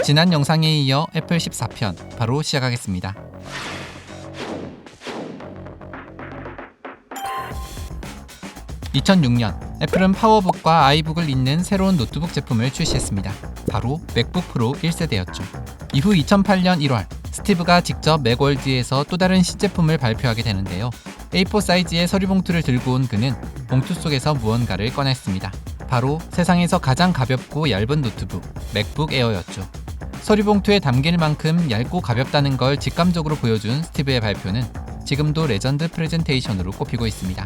지난 영상에 이어 애플 14편 바로 시작하겠습니다. (2006년) 애플은 파워북과 아이북을 잇는 새로운 노트북 제품을 출시했습니다. 바로 맥북 프로 1세대였죠. 이후 2008년 1월 스티브가 직접 맥월드에서 또 다른 신제품을 발표하게 되는데요. A4 사이즈의 서류봉투를 들고 온 그는 봉투 속에서 무언가를 꺼냈습니다. 바로 세상에서 가장 가볍고 얇은 노트북 맥북 에어였죠. 서류봉투에 담길 만큼 얇고 가볍다는 걸 직감적으로 보여준 스티브의 발표는 지금도 레전드 프레젠테이션으로 꼽히고 있습니다.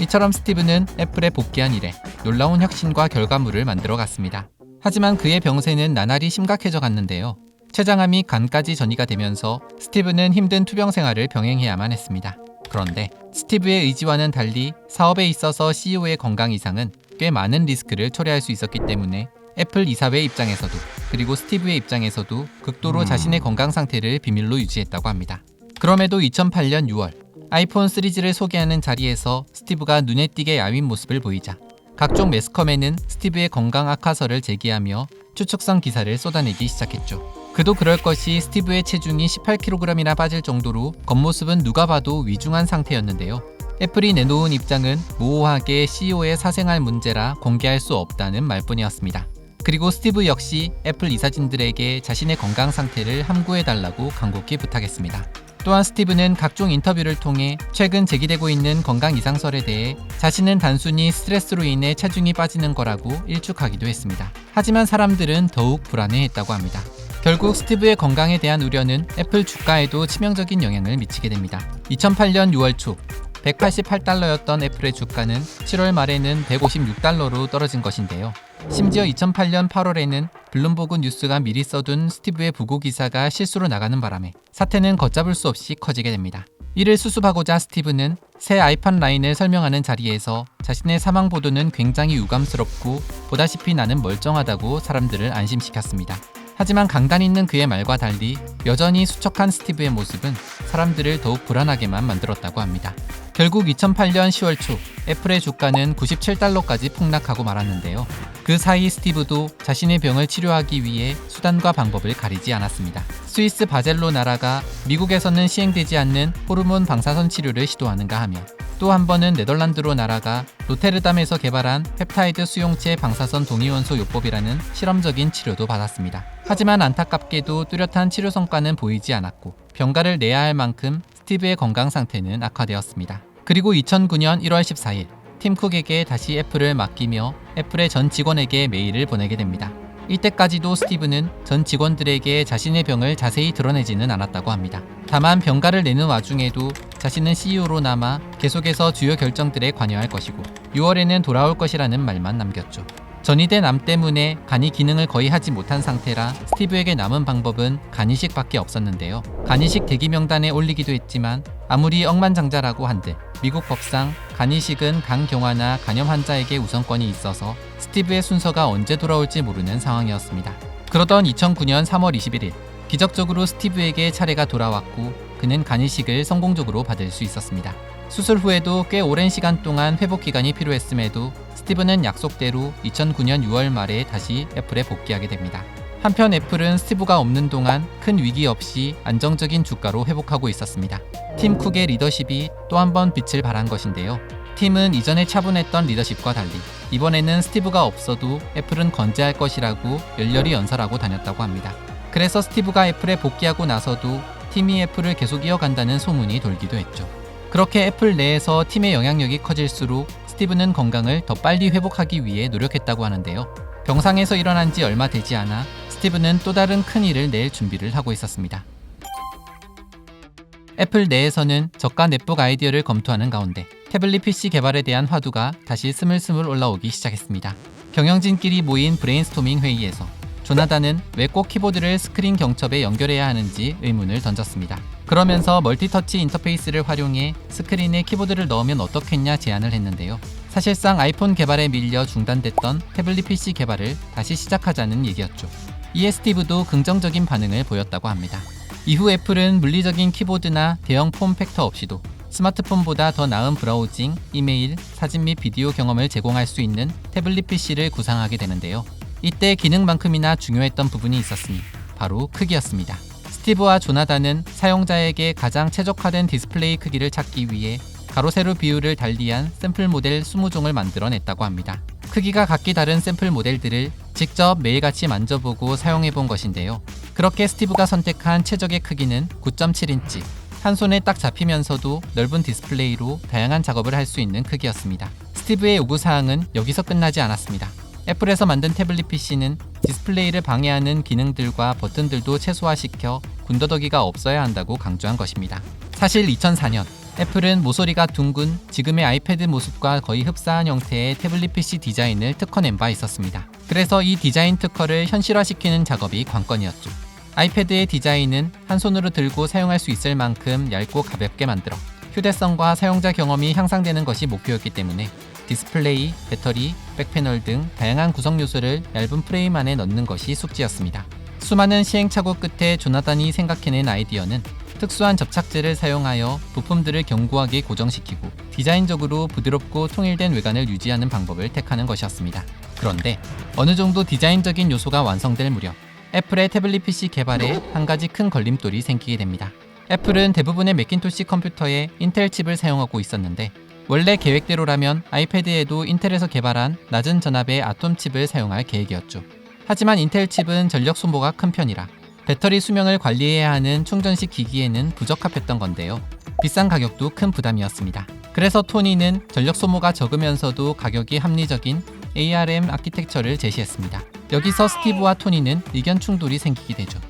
이처럼 스티브는 애플에 복귀한 이래 놀라운 혁신과 결과물을 만들어갔습니다. 하지만 그의 병세는 나날이 심각해져 갔는데요. 췌장암이 간까지 전이가 되면서 스티브는 힘든 투병 생활을 병행해야만 했습니다. 그런데 스티브의 의지와는 달리 사업에 있어서 CEO의 건강 이상은 꽤 많은 리스크를 초래할 수 있었기 때문에 애플 이사회 입장에서도 그리고 스티브의 입장에서도 극도로 자신의 건강 상태를 비밀로 유지했다고 합니다. 그럼에도 2008년 6월 아이폰 시리즈를 소개하는 자리에서 스티브가 눈에 띄게 야윈 모습을 보이자 각종 매스컴에는 스티브의 건강 악화설을 제기하며 추측성 기사를 쏟아내기 시작했죠. 그도 그럴 것이 스티브의 체중이 18kg이나 빠질 정도로 겉모습은 누가 봐도 위중한 상태였는데요. 애플이 내놓은 입장은 모호하게 CEO의 사생활 문제라 공개할 수 없다는 말뿐이었습니다. 그리고 스티브 역시 애플 이사진들에게 자신의 건강 상태를 함구해달라고 간곡히 부탁했습니다. 또한 스티브는 각종 인터뷰를 통해 최근 제기되고 있는 건강 이상설에 대해 자신은 단순히 스트레스로 인해 체중이 빠지는 거라고 일축하기도 했습니다. 하지만 사람들은 더욱 불안해했다고 합니다. 결국 스티브의 건강에 대한 우려는 애플 주가에도 치명적인 영향을 미치게 됩니다. 2008년 6월 초 188달러였던 애플의 주가는 7월 말에는 156달러로 떨어진 것인데요. 심지어 2008년 8월에는 블룸버그 뉴스가 미리 써둔 스티브의 부고 기사가 실수로 나가는 바람에 사태는 걷잡을 수 없이 커지게 됩니다. 이를 수습하고자 스티브는 새 아이팟 라인을 설명하는 자리에서 자신의 사망 보도는 굉장히 유감스럽고 보다시피 나는 멀쩡하다고 사람들을 안심시켰습니다. 하지만 강단 있는 그의 말과 달리 여전히 수척한 스티브의 모습은 사람들을 더욱 불안하게만 만들었다고 합니다. 결국 2008년 10월 초 애플의 주가는 97달러까지 폭락하고 말았는데요. 그 사이 스티브도 자신의 병을 치료하기 위해 수단과 방법을 가리지 않았습니다. 스위스 바젤로 나라가 미국에서는 시행되지 않는 호르몬 방사선 치료를 시도하는가 하며 또 한 번은 네덜란드로 나라가 로테르담에서 개발한 펩타이드 수용체 방사선 동위원소 요법이라는 실험적인 치료도 받았습니다. 하지만 안타깝게도 뚜렷한 치료 성과는 보이지 않았고 병가를 내야 할 만큼 스티브의 건강 상태는 악화되었습니다. 그리고 2009년 1월 14일 팀 쿡에게 다시 애플을 맡기며 애플의 전 직원에게 메일을 보내게 됩니다. 이때까지도 스티브는 전 직원들에게 자신의 병을 자세히 드러내지는 않았다고 합니다. 다만 병가를 내는 와중에도 자신은 CEO로 남아 계속해서 주요 결정들에 관여할 것이고 6월에는 돌아올 것이라는 말만 남겼죠. 전이된 암 때문에 간이 기능을 거의 하지 못한 상태라 스티브에게 남은 방법은 간이식밖에 없었는데요. 간이식 대기 명단에 올리기도 했지만 아무리 억만장자라고 한들 미국 법상 간이식은 간경화나 간염 환자에게 우선권이 있어서 스티브의 순서가 언제 돌아올지 모르는 상황이었습니다. 그러던 2009년 3월 21일 기적적으로 스티브에게 차례가 돌아왔고 그는 간이식을 성공적으로 받을 수 있었습니다. 수술 후에도 꽤 오랜 시간 동안 회복 기간이 필요했음에도 스티브는 약속대로 2009년 6월 말에 다시 애플에 복귀하게 됩니다. 한편 애플은 스티브가 없는 동안 큰 위기 없이 안정적인 주가로 회복하고 있었습니다. 팀 쿡의 리더십이 또 한 번 빛을 발한 것인데요. 팀은 이전에 차분했던 리더십과 달리 이번에는 스티브가 없어도 애플은 건재할 것이라고 열렬히 연설하고 다녔다고 합니다. 그래서 스티브가 애플에 복귀하고 나서도 팀이 애플을 계속 이어간다는 소문이 돌기도 했죠. 그렇게 애플 내에서 팀의 영향력이 커질수록 스티브는 건강을 더 빨리 회복하기 위해 노력했다고 하는데요. 병상에서 일어난 지 얼마 되지 않아 스티브는 또 다른 큰 일을 낼 준비를 하고 있었습니다. 애플 내에서는 저가 넷북 아이디어를 검토하는 가운데 태블릿 PC 개발에 대한 화두가 다시 스물스물 올라오기 시작했습니다. 경영진끼리 모인 브레인스토밍 회의에서 조나단은 왜 꼭 키보드를 스크린 경첩에 연결해야 하는지 의문을 던졌습니다. 그러면서 멀티터치 인터페이스를 활용해 스크린에 키보드를 넣으면 어떻겠냐 제안을 했는데요. 사실상 아이폰 개발에 밀려 중단됐던 태블릿 PC 개발을 다시 시작하자는 얘기였죠. 이에 스티브도 긍정적인 반응을 보였다고 합니다. 이후 애플은 물리적인 키보드나 대형 폼 팩터 없이도 스마트폰보다 더 나은 브라우징, 이메일, 사진 및 비디오 경험을 제공할 수 있는 태블릿 PC를 구상하게 되는데요. 이때 기능만큼이나 중요했던 부분이 있었으니 바로 크기였습니다. 스티브와 조나단은 사용자에게 가장 최적화된 디스플레이 크기를 찾기 위해 가로 세로 비율을 달리한 샘플 모델 20종을 만들어냈다고 합니다. 크기가 각기 다른 샘플 모델들을 직접 매일같이 만져보고 사용해본 것인데요. 그렇게 스티브가 선택한 최적의 크기는 9.7인치, 한 손에 딱 잡히면서도 넓은 디스플레이로 다양한 작업을 할 수 있는 크기였습니다. 스티브의 요구사항은 여기서 끝나지 않았습니다. 애플에서 만든 태블릿 PC는 디스플레이를 방해하는 기능들과 버튼들도 최소화시켜 군더더기가 없어야 한다고 강조한 것입니다. 사실 2004년 애플은 모서리가 둥근 지금의 아이패드 모습과 거의 흡사한 형태의 태블릿 PC 디자인을 특허낸 바 있었습니다. 그래서 이 디자인 특허를 현실화시키는 작업이 관건이었죠. 아이패드의 디자인은 한 손으로 들고 사용할 수 있을 만큼 얇고 가볍게 만들어 휴대성과 사용자 경험이 향상되는 것이 목표였기 때문에 디스플레이, 배터리, 백패널 등 다양한 구성 요소를 얇은 프레임 안에 넣는 것이 숙제였습니다. 수많은 시행착오 끝에 조나단이 생각해낸 아이디어는 특수한 접착제를 사용하여 부품들을 견고하게 고정시키고 디자인적으로 부드럽고 통일된 외관을 유지하는 방법을 택하는 것이었습니다. 그런데 어느 정도 디자인적인 요소가 완성될 무렵 애플의 태블릿 PC 개발에 한 가지 큰 걸림돌이 생기게 됩니다. 애플은 대부분의 매킨토시 컴퓨터에 인텔 칩을 사용하고 있었는데 원래 계획대로라면 아이패드에도 인텔에서 개발한 낮은 전압의 아톰 칩을 사용할 계획이었죠. 하지만 인텔 칩은 전력 소모가 큰 편이라 배터리 수명을 관리해야 하는 충전식 기기에는 부적합했던 건데요. 비싼 가격도 큰 부담이었습니다. 그래서 토니는 전력 소모가 적으면서도 가격이 합리적인 ARM 아키텍처를 제시했습니다. 여기서 스티브와 토니는 의견 충돌이 생기게 되죠.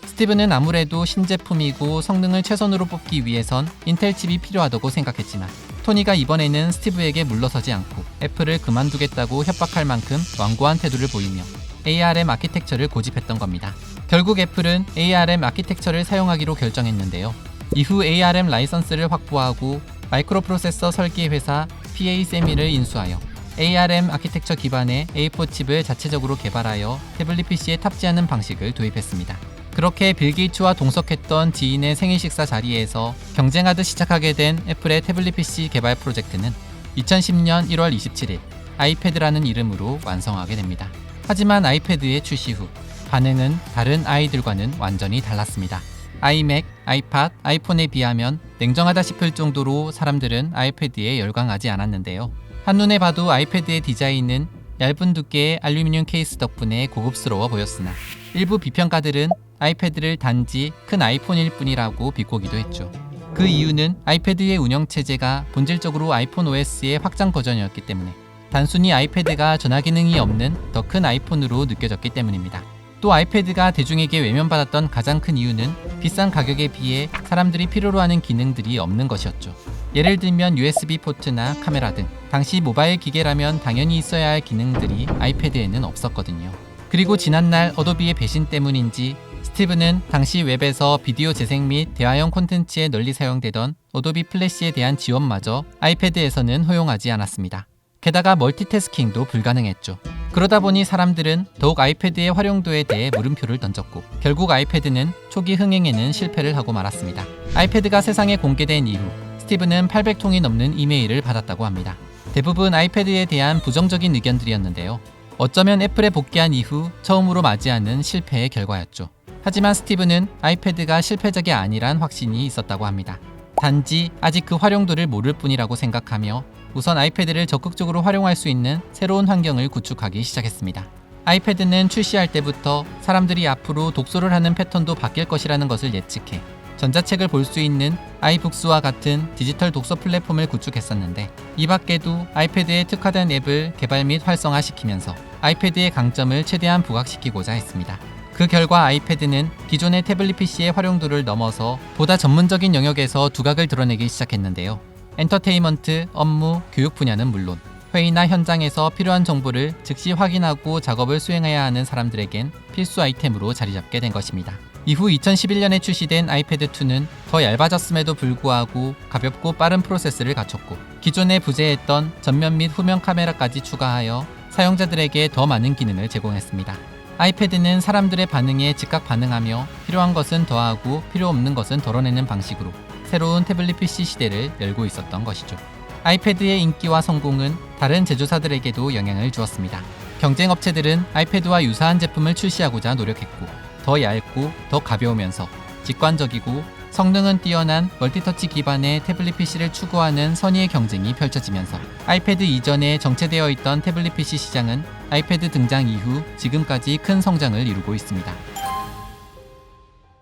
스티브는 아무래도 신제품이고 성능을 최선으로 뽑기 위해선 인텔 칩이 필요하다고 생각했지만 토니가 이번에는 스티브에게 물러서지 않고 애플을 그만두겠다고 협박할 만큼 완고한 태도를 보이며 ARM 아키텍처를 고집했던 겁니다. 결국 애플은 ARM 아키텍처를 사용하기로 결정했는데요. 이후 ARM 라이선스를 확보하고 마이크로 프로세서 설계 회사 PA세미를 인수하여 ARM 아키텍처 기반의 A4 칩을 자체적으로 개발하여 태블릿 PC에 탑재하는 방식을 도입했습니다. 그렇게 빌 게이츠와 동석했던 지인의 생일 식사 자리에서 경쟁하듯 시작하게 된 애플의 태블릿 PC 개발 프로젝트는 2010년 1월 27일 아이패드라는 이름으로 완성하게 됩니다. 하지만 아이패드의 출시 후 반응은 다른 아이들과는 완전히 달랐습니다. 아이맥, 아이팟, 아이폰에 비하면 냉정하다 싶을 정도로 사람들은 아이패드에 열광하지 않았는데요. 한눈에 봐도 아이패드의 디자인은 얇은 두께의 알루미늄 케이스 덕분에 고급스러워 보였으나 일부 비평가들은 아이패드를 단지 큰 아이폰일 뿐이라고 비꼬기도 했죠. 그 이유는 아이패드의 운영체제가 본질적으로 아이폰 OS의 확장 버전이었기 때문에 단순히 아이패드가 전화 기능이 없는 더 큰 아이폰으로 느껴졌기 때문입니다. 또 아이패드가 대중에게 외면받았던 가장 큰 이유는 비싼 가격에 비해 사람들이 필요로 하는 기능들이 없는 것이었죠. 예를 들면 USB 포트나 카메라 등 당시 모바일 기계라면 당연히 있어야 할 기능들이 아이패드에는 없었거든요. 그리고 지난날 어도비의 배신 때문인지 스티브는 당시 웹에서 비디오 재생 및 대화형 콘텐츠에 널리 사용되던 어도비 플래시에 대한 지원마저 아이패드에서는 허용하지 않았습니다. 게다가 멀티태스킹도 불가능했죠. 그러다 보니 사람들은 더욱 아이패드의 활용도에 대해 물음표를 던졌고 결국 아이패드는 초기 흥행에는 실패를 하고 말았습니다. 아이패드가 세상에 공개된 이후 스티브는 800통이 넘는 이메일을 받았다고 합니다. 대부분 아이패드에 대한 부정적인 의견들이었는데요. 어쩌면 애플에 복귀한 이후 처음으로 맞이하는 실패의 결과였죠. 하지만 스티브는 아이패드가 실패작이 아니란 확신이 있었다고 합니다. 단지 아직 그 활용도를 모를 뿐이라고 생각하며 우선 아이패드를 적극적으로 활용할 수 있는 새로운 환경을 구축하기 시작했습니다. 아이패드는 출시할 때부터 사람들이 앞으로 독서를 하는 패턴도 바뀔 것이라는 것을 예측해 전자책을 볼 수 있는 아이북스와 같은 디지털 독서 플랫폼을 구축했었는데 이 밖에도 아이패드에 특화된 앱을 개발 및 활성화시키면서 아이패드의 강점을 최대한 부각시키고자 했습니다. 그 결과 아이패드는 기존의 태블릿 PC의 활용도를 넘어서 보다 전문적인 영역에서 두각을 드러내기 시작했는데요. 엔터테인먼트, 업무, 교육 분야는 물론 회의나 현장에서 필요한 정보를 즉시 확인하고 작업을 수행해야 하는 사람들에겐 필수 아이템으로 자리잡게 된 것입니다. 이후 2011년에 출시된 아이패드2는 더 얇아졌음에도 불구하고 가볍고 빠른 프로세스를 갖췄고 기존에 부재했던 전면 및 후면 카메라까지 추가하여 사용자들에게 더 많은 기능을 제공했습니다. 아이패드는 사람들의 반응에 즉각 반응하며 필요한 것은 더하고 필요 없는 것은 덜어내는 방식으로 새로운 태블릿 PC 시대를 열고 있었던 것이죠. 아이패드의 인기와 성공은 다른 제조사들에게도 영향을 주었습니다. 경쟁 업체들은 아이패드와 유사한 제품을 출시하고자 노력했고 더 얇고 더 가벼우면서 직관적이고 성능은 뛰어난 멀티터치 기반의 태블릿 PC를 추구하는 선의의 경쟁이 펼쳐지면서 아이패드 이전에 정체되어 있던 태블릿 PC 시장은 아이패드 등장 이후 지금까지 큰 성장을 이루고 있습니다.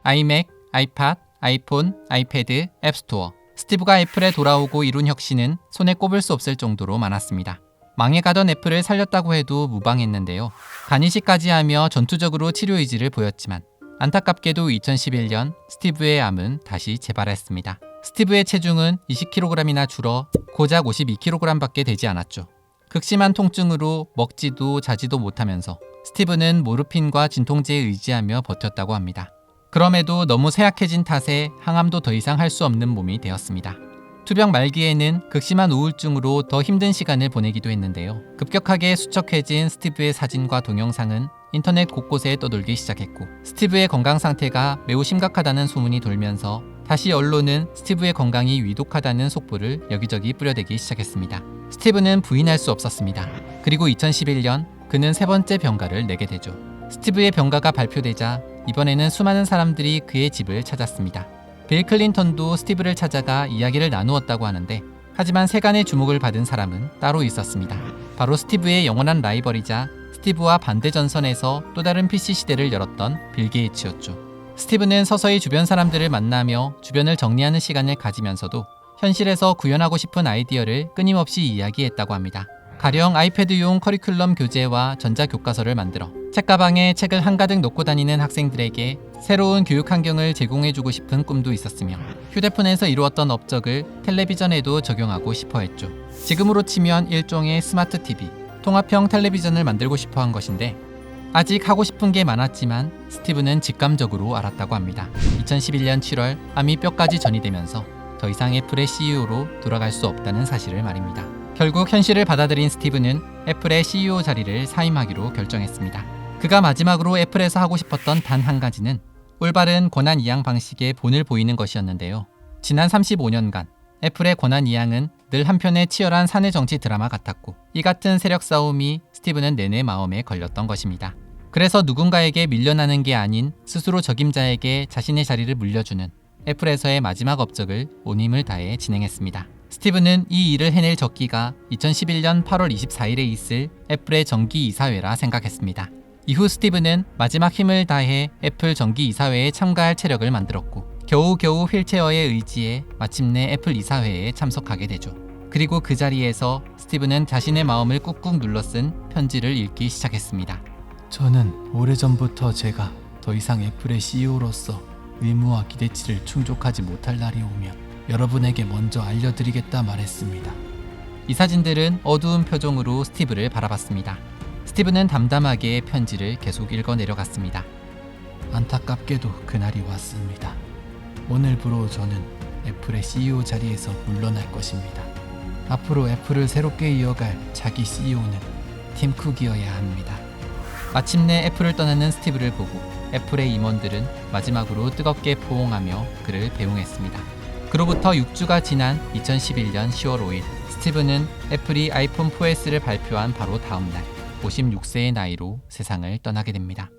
아이맥, 아이팟, 아이폰, 아이패드, 앱스토어. 스티브가 애플에 돌아오고 이룬 혁신은 손에 꼽을 수 없을 정도로 많았습니다. 망해가던 애플을 살렸다고 해도 무방했는데요. 간이식까지 하며 전투적으로 치료 의지를 보였지만 안타깝게도 2011년 스티브의 암은 다시 재발했습니다. 스티브의 체중은 20kg이나 줄어 고작 52kg밖에 되지 않았죠. 극심한 통증으로 먹지도 자지도 못하면서 스티브는 모르핀과 진통제에 의지하며 버텼다고 합니다. 그럼에도 너무 쇠약해진 탓에 항암도 더 이상 할 수 없는 몸이 되었습니다. 투병 말기에는 극심한 우울증으로 더 힘든 시간을 보내기도 했는데요. 급격하게 수척해진 스티브의 사진과 동영상은 인터넷 곳곳에 떠돌기 시작했고 스티브의 건강 상태가 매우 심각하다는 소문이 돌면서 다시 언론은 스티브의 건강이 위독하다는 속보를 여기저기 뿌려대기 시작했습니다. 스티브는 부인할 수 없었습니다. 그리고 2011년 그는 세 번째 병가를 내게 되죠. 스티브의 병가가 발표되자 이번에는 수많은 사람들이 그의 집을 찾았습니다. 빌 클린턴도 스티브를 찾아가 이야기를 나누었다고 하는데 하지만 세간의 주목을 받은 사람은 따로 있었습니다. 바로 스티브의 영원한 라이벌이자 스티브와 반대 전선에서 또 다른 PC 시대를 열었던 빌 게이츠였죠. 스티브는 서서히 주변 사람들을 만나며 주변을 정리하는 시간을 가지면서도 현실에서 구현하고 싶은 아이디어를 끊임없이 이야기했다고 합니다. 가령 아이패드용 커리큘럼 교재와 전자교과서를 만들어 책가방에 책을 한가득 놓고 다니는 학생들에게 새로운 교육 환경을 제공해주고 싶은 꿈도 있었으며 휴대폰에서 이루었던 업적을 텔레비전에도 적용하고 싶어 했죠. 지금으로 치면 일종의 스마트 TV, 통합형 텔레비전을 만들고 싶어 한 것인데 아직 하고 싶은 게 많았지만 스티브는 직감적으로 알았다고 합니다. 2011년 7월 암이 뼈까지 전이되면서 더 이상 애플의 CEO로 돌아갈 수 없다는 사실을 말입니다. 결국 현실을 받아들인 스티브는 애플의 CEO 자리를 사임하기로 결정했습니다. 그가 마지막으로 애플에서 하고 싶었던 단 한 가지는 올바른 권한 이양 방식의 본을 보이는 것이었는데요. 지난 35년간 애플의 권한 이양은 늘 한편의 치열한 사내 정치 드라마 같았고 이 같은 세력 싸움이 스티브는 내내 마음에 걸렸던 것입니다. 그래서 누군가에게 밀려나는 게 아닌 스스로 적임자에게 자신의 자리를 물려주는 애플에서의 마지막 업적을 온 힘을 다해 진행했습니다. 스티브는 이 일을 해낼 적기가 2011년 8월 24일에 있을 애플의 정기 이사회라 생각했습니다. 이후 스티브는 마지막 힘을 다해 애플 정기 이사회에 참가할 체력을 만들었고 겨우겨우 휠체어에 의지해 마침내 애플 이사회에 참석하게 되죠. 그리고 그 자리에서 스티브는 자신의 마음을 꾹꾹 눌러 쓴 편지를 읽기 시작했습니다. 저는 오래전부터 제가 더 이상 애플의 CEO로서 의무와 기대치를 충족하지 못할 날이 오면 여러분에게 먼저 알려드리겠다 말했습니다. 이 사진들은 어두운 표정으로 스티브를 바라봤습니다. 스티브는 담담하게 편지를 계속 읽어 내려갔습니다. 안타깝게도 그날이 왔습니다. 오늘부로 저는 애플의 CEO 자리에서 물러날 것입니다. 앞으로 애플을 새롭게 이어갈 차기 CEO는 팀 쿡이어야 합니다. 마침내 애플을 떠나는 스티브를 보고 애플의 임원들은 마지막으로 뜨겁게 포옹하며 그를 배웅했습니다. 그로부터 6주가 지난 2011년 10월 5일 스티브는 애플이 아이폰 4S를 발표한 바로 다음 날 56세의 나이로 세상을 떠나게 됩니다.